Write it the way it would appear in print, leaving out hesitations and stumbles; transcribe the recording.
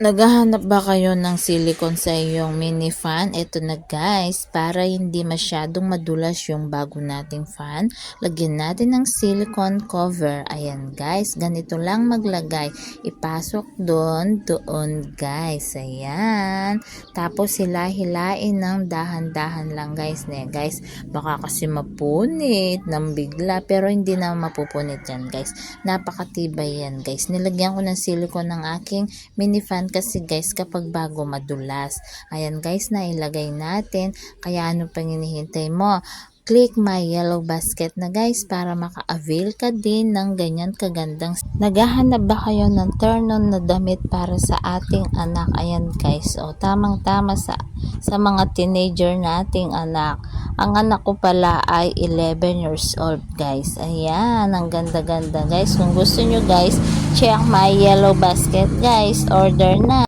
Naghahanap ba kayo ng silicone sa iyong mini fan? Ito na guys, para hindi masyadong madulas yung bago nating fan, lagyan natin ng silicone cover. Ayan guys, ganito lang maglagay. Ipasok doon guys. Ayan. Tapos hila-hilain ng dahan-dahan lang guys. Guys, baka kasi mapunit ng bigla, pero hindi na mapupunit yan guys. Napakatibay yan guys. Nilagyan ko ng silicone ng aking mini fan kasi guys kapag bago madulas. Ayan guys, na ilagay natin. Kaya ano pang hinihintay mo? Click my yellow basket na guys para maka-avail ka din ng ganyan kagandang. Naghahanap ba kayo ng turn-on na damit para sa ating anak? Ayan guys, o tamang-tama sa mga teenager nating anak. Ang anak ko pala ay 11 years old guys. Ayan, ang ganda-ganda guys. Kung gusto nyo guys, check my yellow basket guys. Order na.